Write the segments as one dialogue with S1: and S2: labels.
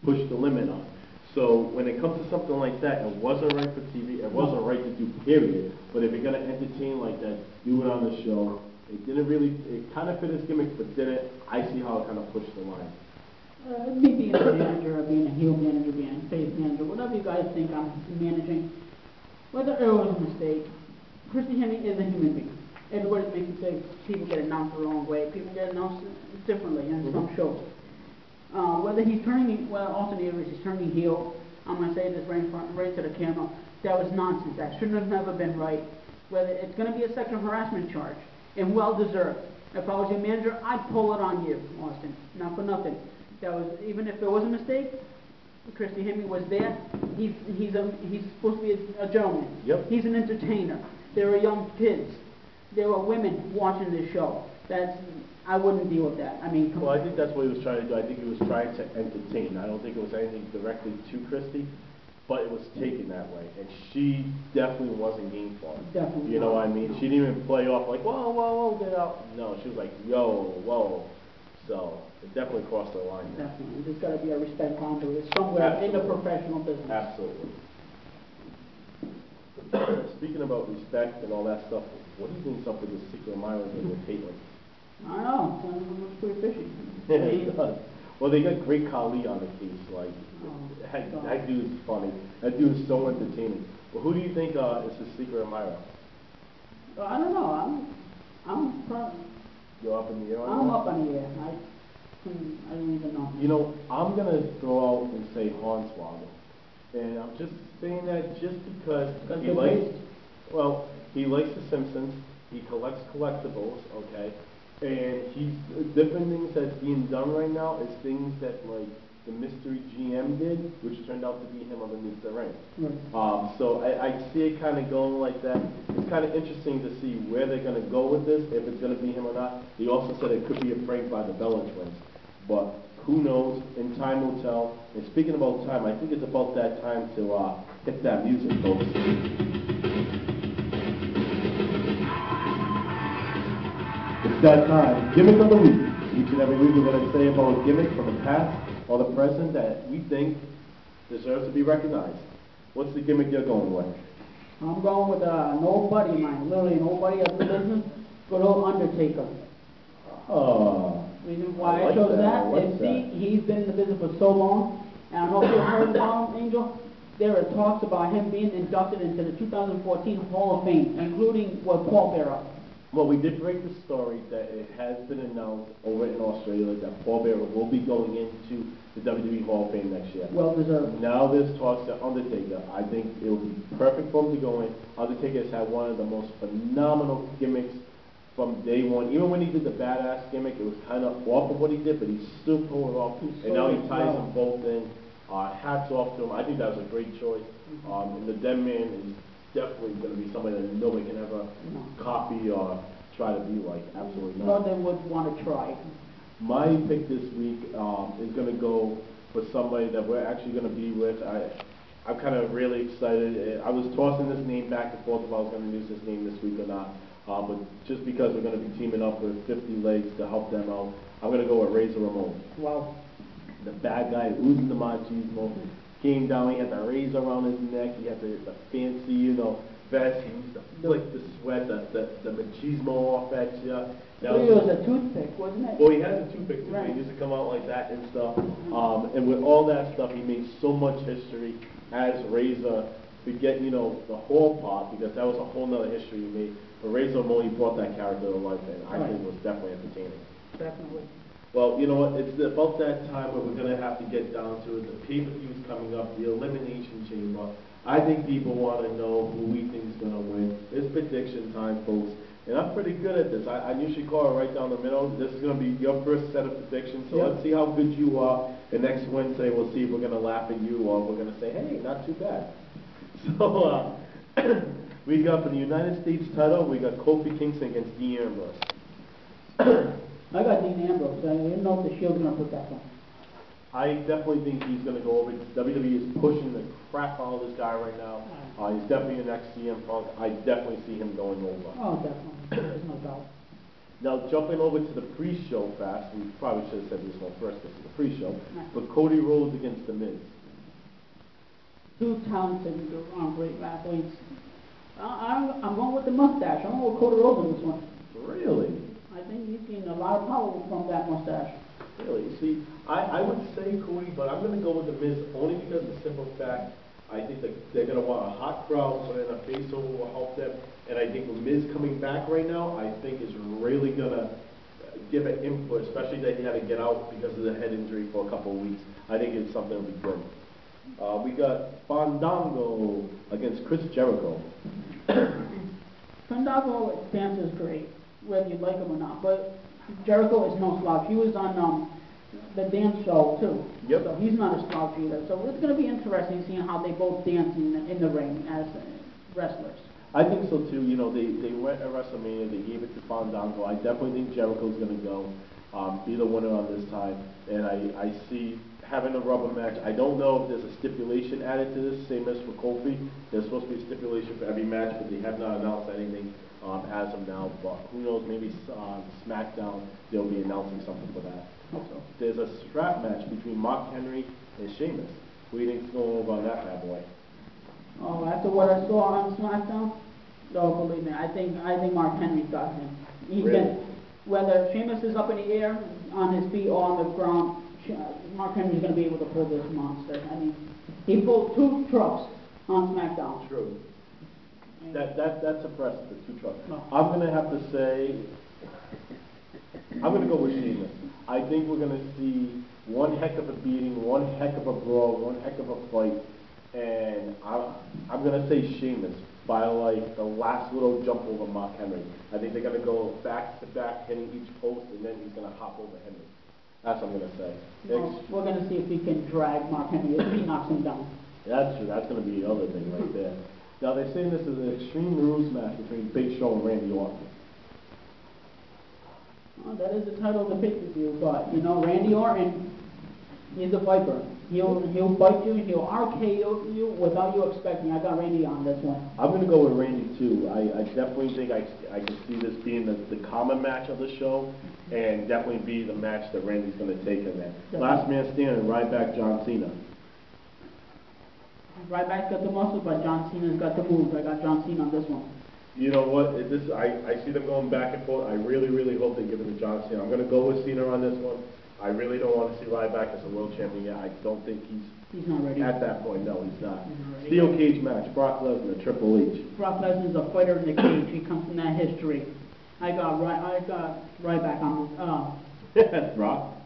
S1: push the limit on. So when it comes to something like that, it wasn't right for TV, it wasn't right to do, period. But if you're gonna entertain like that, do it on the show. It didn't really, it kind of fit his gimmick, but didn't. I see how it kind of pushed the line.
S2: Me being a manager, or being a heel manager, being a face manager, whatever you guys think I'm managing, whether it was a mistake, Christy Hemme is a human being. Everybody makes mistakes. People get announced the wrong way. People get announced differently in some shows. Whether he's turning, well, Austin Aries is turning heel, I'm going to say this right to the camera, that was nonsense. That shouldn't have never been right. Whether it's going to be a sexual harassment charge, and well deserved. If I was your manager, I'd pull it on you, Austin. Not for nothing. That was, even if there was a mistake, Christy Hemme was there. He's supposed to be a gentleman.
S1: Yep.
S2: He's an entertainer. There are young kids. There are women watching this show. I wouldn't deal with that. I mean,
S1: well, I think that's what he was trying to do. I think he was trying to entertain. I don't think it was anything directly to Christy, but it was taken that way. And she definitely wasn't game for it.
S2: Definitely.
S1: You know what I mean? No. She didn't even play off like, whoa, whoa, whoa, get out. No, she was like, yo, whoa. So it definitely crossed the line.
S2: Definitely. There's got to be a respect boundary somewhere in the professional business.
S1: Absolutely. Speaking about respect and all that stuff, what do you think up with the secret admirers and with Caitlyn?
S2: I don't know. It's pretty fishy.
S1: It does. Well, they got Great Khali on the case. Like, that dude's funny. That dude is so entertaining. Well, who do you think is the secret admirer?
S2: I don't know.
S1: You're up in the air on
S2: I'm
S1: that?
S2: up in the air. I don't even know.
S1: You know, I'm going to throw out and say Hornswoggle. And I'm just saying that just because he likes, well, he likes The Simpsons, he collects collectibles, okay, and different things that's being done right now is things that, like, the mystery GM did, which turned out to be him underneath the ring.
S2: Right.
S1: So I see it kind of going like that. It's kind of interesting to see where they're going to go with this, if it's going to be him or not. He also said it could be a prank by the Bella twins, but who knows? In time will tell. And speaking about time, I think it's about that time to hit that music, folks. It's that time. Gimmick of the week. Each and every week we're going to say about a gimmick from the past or the present that we think deserves to be recognized. What's the gimmick you're going with?
S2: I'm going with nobody of mine. Literally nobody of the business. Good old Undertaker. Reason why I chose that is he's been in the business for so long, and I don't know if you've heard about him, Angel. There are talks about him being inducted into the 2014 Hall of Fame, including Paul Bearer.
S1: Well, we did break the story that it has been announced over in Australia that Paul Bearer will be going into the WWE Hall of Fame next year.
S2: Well deserved.
S1: Now there's talks that Undertaker. I think it will be perfect for him to go in. Undertaker has had one of the most phenomenal gimmicks from day one. Even when he did the badass gimmick, it was kind of off of what he did, but he still pulled it off. And now he ties them both in. Hats off to him. I think that was a great choice. And the Dead Man is definitely going to be somebody that nobody can ever copy or try to be like. Absolutely not.
S2: No, they would want to try.
S1: My pick this week is going to go for somebody that we're actually going to be with. I'm kind of really excited. I was tossing this name back and forth if I was going to use this name this week or not. But just because we're going to be teaming up with 50 Legs to help them out, I'm going to go with Razor Ramon.
S2: Wow.
S1: The bad guy oozing the machismo. Came down, he had the razor around his neck, he had the fancy, vest, he used to flick the sweat, the machismo off at you.
S2: It was a toothpick, wasn't it?
S1: Well, he has a toothpick too,
S2: right.
S1: He used to come out like that and stuff. And with all that stuff, he made so much history as Razor. Forget, the whole part, because that was a whole nother history he made. But Razor Ramon, he brought that character to life, and I think it was definitely entertaining.
S2: Definitely.
S1: Well, you know what? It's about that time where we're going to have to get down to it. The pay-per-view is coming up, the Elimination Chamber. I think people want to know who we think is going to win. It's prediction time, folks. And I'm pretty good at this. I usually call it right down the middle. This is going to be your first set of predictions. So let's see how good you are. And next Wednesday, we'll see if we're going to laugh at you or we're going to say, hey, not too bad. So we got for the United States title, we got Kofi Kingston against Dean Ambrose.
S2: I got Dean Ambrose. I didn't know if the Shield's going to put that one.
S1: I definitely think he's going to go over. WWE is pushing the crap out of this guy right now. He's definitely an ex-CM Punk. I definitely see him going over.
S2: Oh, definitely. There's no doubt.
S1: Now, jumping over to the pre-show fast, we probably should have said this one first, this is the pre-show,
S2: Right.
S1: but Cody Rhodes against The Miz.
S2: Two talented, great athletes. I'm going with the mustache. I'm going with Cody Rhodes on this one.
S1: Really?
S2: I think he's getting a lot of power from that mustache.
S1: Really? See, I would say Cody, but I'm going to go with The Miz only because of the simple fact I think that they're going to want a hot crowd, so then a face over will help them. And I think with Miz coming back right now, I think is really going to give an input, especially that he had to get out because of the head injury for a couple of weeks. I think it's something that'll be good. We got Fandango against Chris Jericho.
S2: Fandango dance is great, whether you like him or not. But Jericho is no slouch. He was on the dance show too.
S1: Yep.
S2: So he's not a slouch either. So it's going to be interesting seeing how they both dance in the ring as wrestlers.
S1: I think so too. You know, they went at WrestleMania, they gave it to Fandango. I definitely think Jericho's going to go, be the winner on this time. And I see having a rubber match. I don't know if there's a stipulation added to this, same as for Kofi. There's supposed to be a stipulation for every match, but they have not announced anything as of now. But who knows, maybe SmackDown, they'll be announcing something for that. So there's a strap match between Mark Henry and Sheamus. What do you think's going over on that bad boy?
S2: Oh, after what I saw on SmackDown, oh, believe me, I think Mark Henry's got him.
S1: Really?
S2: Whether Sheamus is up in the air, on his feet, or on the ground, Mark Henry's going to be able to pull this monster. I mean, he pulled 2 trucks on SmackDown.
S1: True. That's impressive, the 2 trucks.
S2: No.
S1: I'm going to have to say, I'm going to go with Sheamus. I think we're going to see one heck of a beating, one heck of a brawl, one heck of a fight, and I'm going to say Sheamus by like the last little jump over Mark Henry. I think they're going to go back to back, hitting each post, and then he's going to hop over Henry. That's what I'm going to say.
S2: Well, we're going to see if he can drag Mark Henry if he knocks him down.
S1: That's true. That's going to be the other thing right there. Now, they're saying this is an Extreme Rules match between Big Show and Randy Orton.
S2: Well, that is the title of the pay-per-view, but, you know, Randy Orton is a viper. He'll bite you, he'll RKO you without you expecting. I got Randy on this one.
S1: I'm going to go with Randy, too. I definitely think I can see this being the common match of the show, and definitely be the match that Randy's going to take in there. Last man standing, Ryback, John Cena.
S2: Ryback's got the muscle, but John Cena's got the moves. I got John Cena on this one.
S1: You know what? I see them going back and forth. I really, really hope they give it to John Cena. I'm going to go with Cena on this one. I really don't want to see Ryback as a world champion yet. I don't think
S2: he's not ready.
S1: At that point, no, he's not.
S2: Ready.
S1: Steel cage match, Brock Lesnar, Triple H.
S2: Brock Lesnar's a fighter in the cage. He comes from that history. I got Ryback on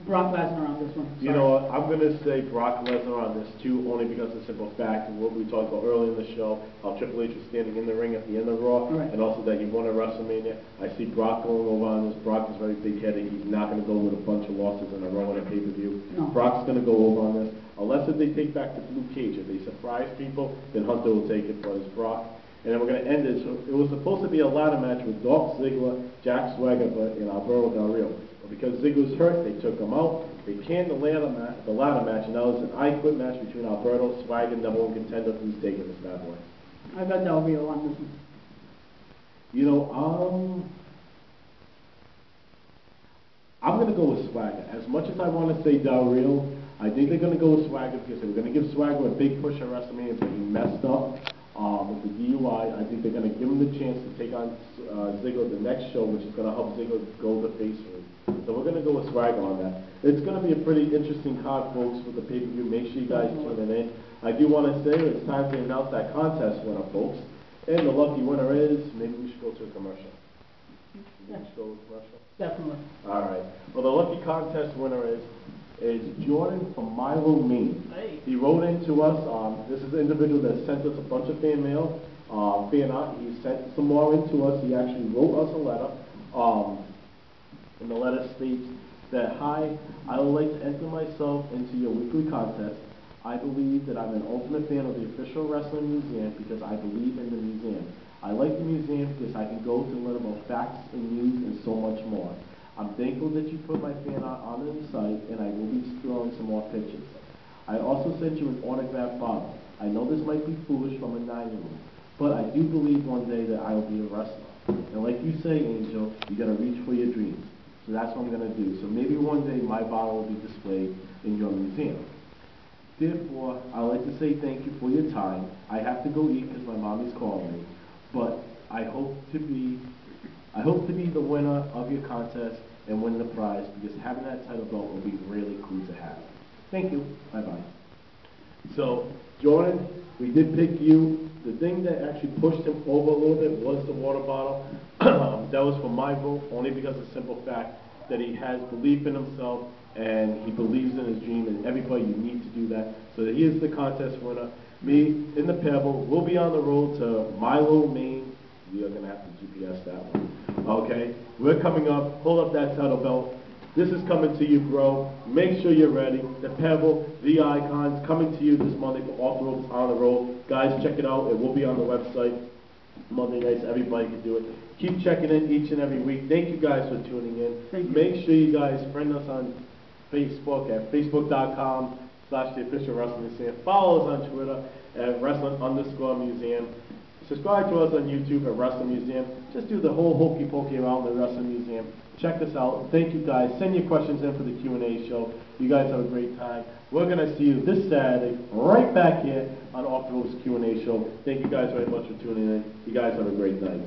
S2: Brock Lesnar on this one. Sorry.
S1: You know what? I'm going to say Brock Lesnar on this too, only because of the simple fact of what we talked about earlier in the show, how Triple H was standing in the ring at the end of Raw,
S2: right.
S1: And also that he won at WrestleMania. I see Brock going over on this. Brock is very big-headed. He's not going to go with a bunch of losses in a row in a pay-per-view.
S2: No.
S1: Brock's going to go over on this. Unless if they take back the blue cage. If they surprise people, then Hunter will take it, but it's Brock. And then we're going to end it. So it was supposed to be a ladder match with Dolph Ziggler, Jack Swagger, and Alberto Del Rio. But because Ziggler's hurt, they took him out. They canned the ladder match, and now it's an I Quit match between Alberto, Swagger, #1 contender, who's taking this bad boy.
S2: I got Del Rio on this one.
S1: You know, I'm going to go with Swagger. As much as I want to say Del Rio, I think they're going to go with Swagger because they were going to give Swagger a big push at WrestleMania, but he messed up. With the DUI, I think they're going to give him the chance to take on Ziggler the next show, which is going to help Ziggler go the face route. So we're going to go with Swagger on that. It's going to be a pretty interesting card, folks, with the pay-per-view. Make sure you guys tune in. I do want to say it's time to announce that contest winner, folks. And the lucky winner is, maybe we should go to a commercial.
S2: Yeah.
S1: Go to a commercial?
S2: Definitely.
S1: All right. Well, the lucky contest winner is Jordan from Milo, Maine.
S2: Hey.
S1: He wrote into us. This is the individual that sent us a bunch of fan mail, fan art. He sent some more into us. He actually wrote us a letter. And the letter states that, "Hi, I would like to enter myself into your weekly contest. I believe that I'm an ultimate fan of the official wrestling museum because I believe in the museum. I like the museum because I can go to learn about facts and news and so much more. I'm thankful that you put my fan art on the site, and I will be throwing some more pictures. I also sent you an autographed bottle. I know this might be foolish from a 9-year-old, but I do believe one day that I will be a wrestler. And like you say, Angel, you gotta reach for your dreams. So that's what I'm gonna do. So maybe one day my bottle will be displayed in your museum. Therefore, I'd like to say thank you for your time. I have to go eat because my mommy's calling me. But I hope to be the winner of your contest and win the prize, because having that title belt will be really cool to have. Thank you. Bye-bye. So, Jordan, we did pick you. The thing that actually pushed him over a little bit was the water bottle. That was for my vote, only because of the simple fact that he has belief in himself and he believes in his dream, and everybody, you need to do that. So he is the contest winner. Me, in the Pebble, we'll be on the road to Milo, Maine. We are going to have to GPS that one. Okay? We're coming up. Hold up that title belt. This is coming to you, bro. Make sure you're ready. The Pebble, the Icons, coming to you this Monday for Off the Ropes on the Road. Guys, check it out. It will be on the website. Monday nights, everybody can do it. Keep checking in each and every week. Thank you guys for tuning in.
S2: Thank you.
S1: Make sure you guys friend us on Facebook at facebook.com/The Official Wrestling Museum. Follow us on Twitter at Wrestling_Museum. Subscribe to us on YouTube at Wrestling Museum. Just do the whole hokey pokey around the Wrestling Museum. Check us out. Thank you guys. Send your questions in for the Q&A show. You guys have a great time. We're going to see you this Saturday right back here on Off the Ropes Q&A show. Thank you guys very much for tuning in. You guys have a great night.